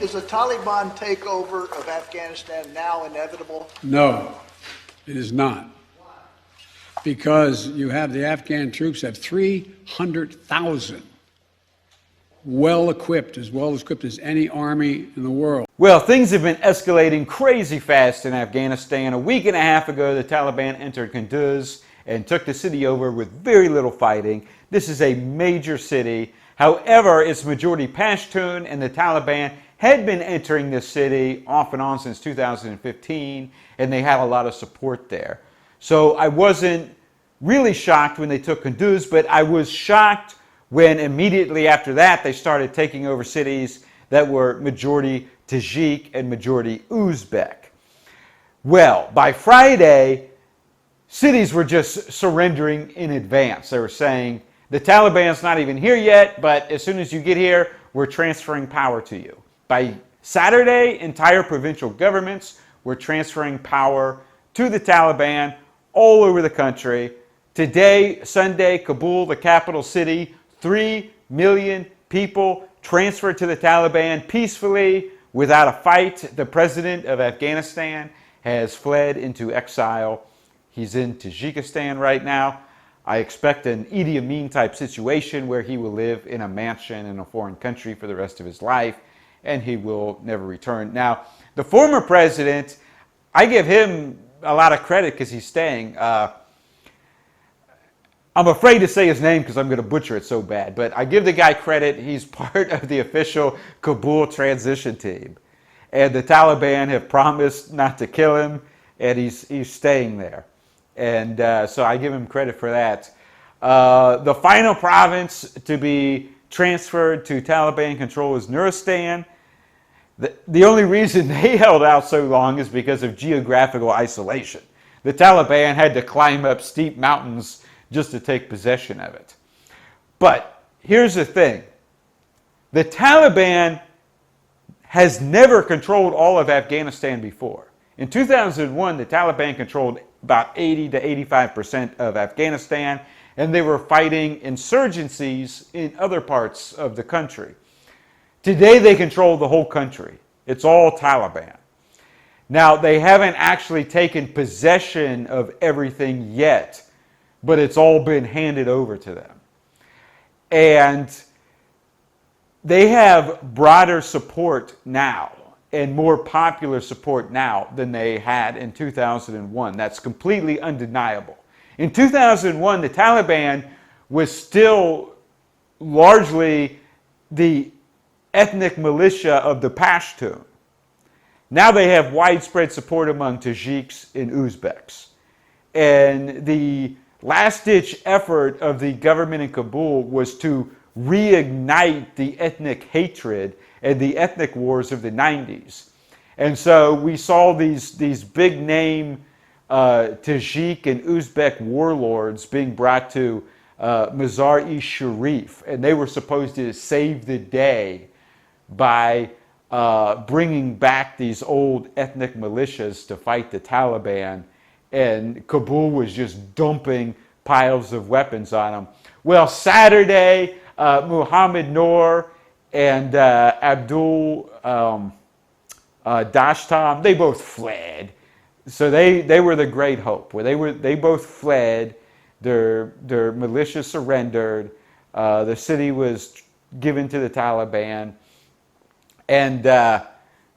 Is a Taliban takeover of Afghanistan now inevitable? No, it is not. Because you have the Afghan troops have 300,000 well-equipped as any army in the world. Well, things have been escalating crazy fast in Afghanistan. A week and a half ago, the Taliban entered Kunduz and took the city over with very little fighting. This is a major city. However, it's majority Pashtun, and the Taliban had been entering this city off and on since 2015, and they had a lot of support there. So I wasn't really shocked when they took Kunduz, but I was shocked when immediately after that they started taking over cities that were majority Tajik and majority Uzbek. Well, by Friday, cities were just surrendering in advance. They were saying, the Taliban's not even here yet, but as soon as you get here, we're transferring power to you. By Saturday, entire provincial governments were transferring power to the Taliban all over the country. Today, Sunday, Kabul, the capital city, 3 million people transferred to the Taliban peacefully without a fight. The president of Afghanistan has fled into exile. He's in Tajikistan right now. I expect an Idi Amin type situation where he will live in a mansion in a foreign country for the rest of his life, and he will never return. Now, the former president, I give him a lot of credit because he's staying. I'm afraid to say his name because I'm going to butcher it so bad, but I give the guy credit. He's part of the official Kabul transition team. And the Taliban have promised not to kill him, and he's staying there. And so I give him credit for that. The final province to be transferred to Taliban control is Nuristan. The only reason they held out so long is because of geographical isolation. The Taliban had to climb up steep mountains just to take possession of it. But here's the thing. The Taliban has never controlled all of Afghanistan before. In 2001, the Taliban controlled about 80 to 85% of Afghanistan, and they were fighting insurgencies in other parts of the country. Today, they control the whole country. It's all Taliban. Now, they haven't actually taken possession of everything yet, but it's all been handed over to them. And they have broader support now and more popular support now than they had in 2001. That's completely undeniable. In 2001, the Taliban was still largely the ethnic militia of the Pashtun. Now they have widespread support among Tajiks and Uzbeks. And the last-ditch effort of the government in Kabul was to reignite the ethnic hatred and the ethnic wars of the 90s. And so we saw these big-name Tajik and Uzbek warlords being brought to Mazar-e-Sharif, and they were supposed to save the day by bringing back these old ethnic militias to fight the Taliban, and Kabul was just dumping piles of weapons on them. Well, Saturday, Muhammad Noor and Abdul Dashtam, they both fled. So they were the great hope. Where they both fled. Their militia surrendered. The city was given to the Taliban. And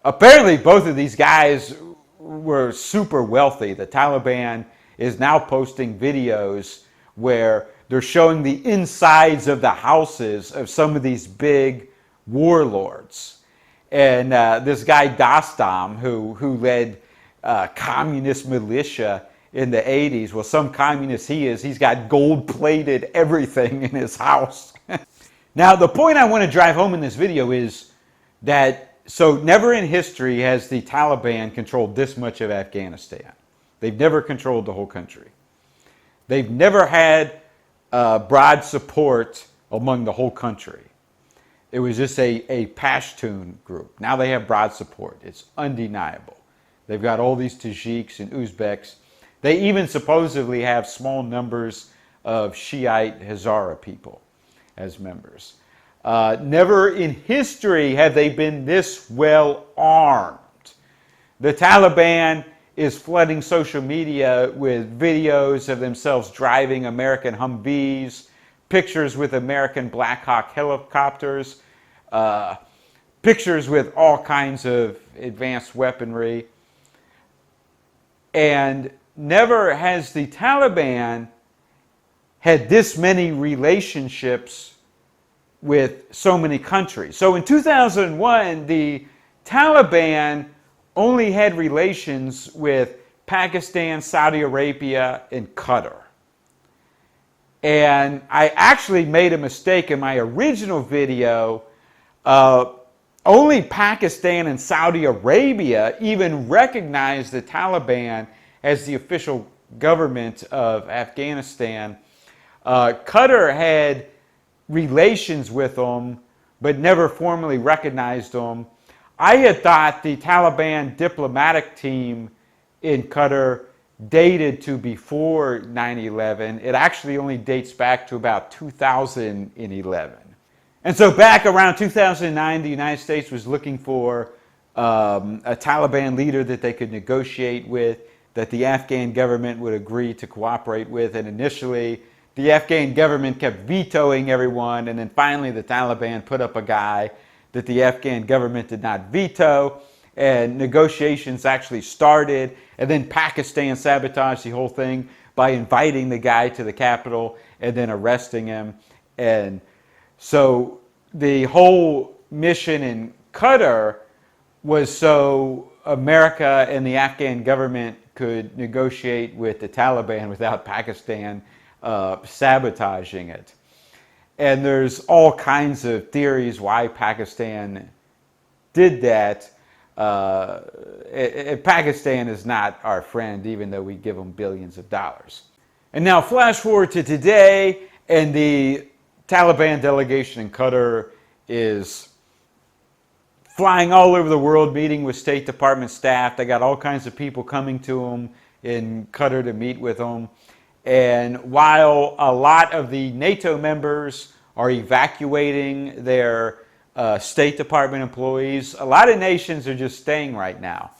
apparently both of these guys were super wealthy. The Taliban is now posting videos where they're showing the insides of the houses of some of these big warlords. And this guy Dastam, who led communist militia in the 80s, well, some communist he is, he's got gold-plated everything in his house. Now, the point I want to drive home in this video is that, so never in history has the Taliban controlled this much of Afghanistan. They've never controlled the whole country. They've never had broad support among the whole country. It was just a Pashtun group. Now they have broad support. It's undeniable. They've got all these Tajiks and Uzbeks. They even supposedly have small numbers of Shiite Hazara people as members. Never in history have they been this well armed. The Taliban is flooding social media with videos of themselves driving American Humvees, pictures with American Black Hawk helicopters, pictures with all kinds of advanced weaponry. And never has the Taliban had this many relationships with so many countries. So in 2001, the Taliban only had relations with Pakistan, Saudi Arabia, and Qatar. And I actually made a mistake in my original video. Only Pakistan and Saudi Arabia even recognized the Taliban as the official government of Afghanistan. Qatar had relations with them, but never formally recognized them. I had thought the Taliban diplomatic team in Qatar dated to before 9/11. It actually only dates back to about 2011. And so back around 2009, the United States was looking for a Taliban leader that they could negotiate with, that the Afghan government would agree to cooperate with. And initially, the Afghan government kept vetoing everyone. And then finally, the Taliban put up a guy that the Afghan government did not veto. And negotiations actually started. And then Pakistan sabotaged the whole thing by inviting the guy to the capital and then arresting him. And so the whole mission in Qatar was so America and the Afghan government could negotiate with the Taliban without Pakistan sabotaging it. And there's all kinds of theories why Pakistan did that. Pakistan is not our friend, even though we give them billions of dollars. And now flash forward to today, and the Taliban delegation in Qatar is flying all over the world, meeting with State Department staff. They got all kinds of people coming to them in Qatar to meet with them. And while a lot of the NATO members are evacuating their State Department employees, a lot of nations are just staying right now.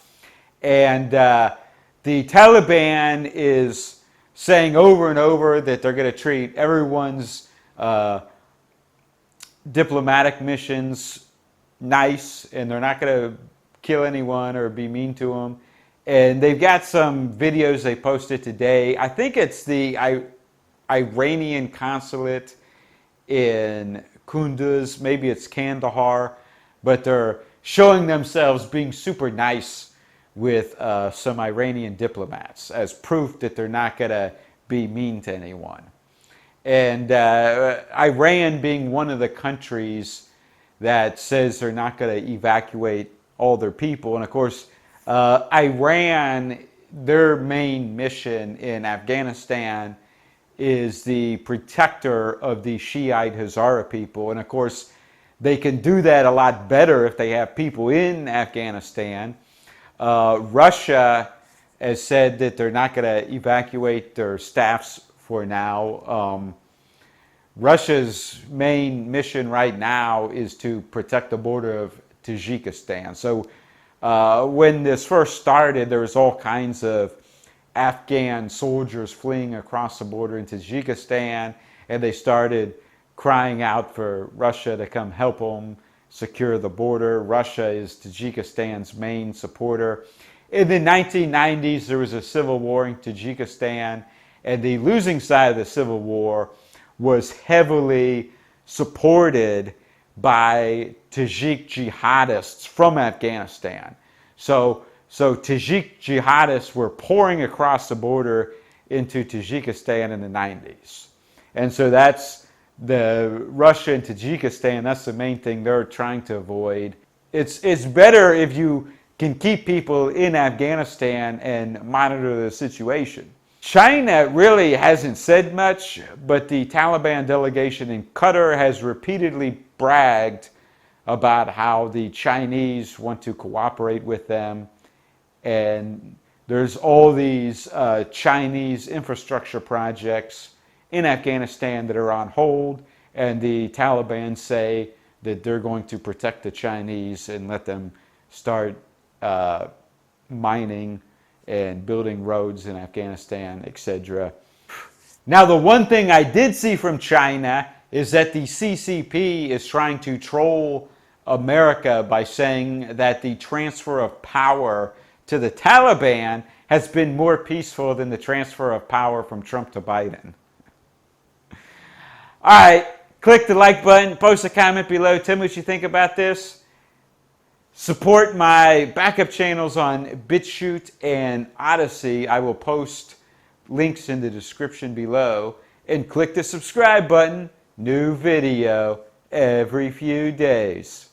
And the Taliban is saying over and over that they're going to treat everyone's diplomatic missions nice, and they're not going to kill anyone or be mean to them. And they've got some videos they posted today. I think it's the Iranian consulate in Kunduz, maybe it's Kandahar, but they're showing themselves being super nice with some Iranian diplomats as proof that they're not going to be mean to anyone. And Iran being one of the countries that says they're not going to evacuate all their people. And of course, Iran, their main mission in Afghanistan is the protector of the Shiite Hazara people. And of course, they can do that a lot better if they have people in Afghanistan. Russia has said that they're not going to evacuate their staffs for now. Russia's main mission right now is to protect the border of Tajikistan. So when this first started, there was all kinds of Afghan soldiers fleeing across the border in Tajikistan, and they started crying out for Russia to come help them secure the border. Russia is Tajikistan's main supporter. In the 1990s, there was a civil war in Tajikistan, and the losing side of the civil war was heavily supported by Tajik jihadists from Afghanistan. So Tajik jihadists were pouring across the border into Tajikistan in the 90s. And so that's the Russia and Tajikistan, that's the main thing they're trying to avoid. It's better if you can keep people in Afghanistan and monitor the situation. China really hasn't said much, but the Taliban delegation in Qatar has repeatedly bragged about how the Chinese want to cooperate with them. And there's all these Chinese infrastructure projects in Afghanistan that are on hold, and the Taliban say that they're going to protect the Chinese and let them start mining and building roads in Afghanistan, etc. Now, the one thing I did see from China is that the CCP is trying to troll America by saying that the transfer of power to the Taliban has been more peaceful than the transfer of power from Trump to Biden. All right, click the like button, post a comment below. Tell me what you think about this. Support my backup channels on BitChute and Odyssey. I will post links in the description below. And click the subscribe button. New video every few days.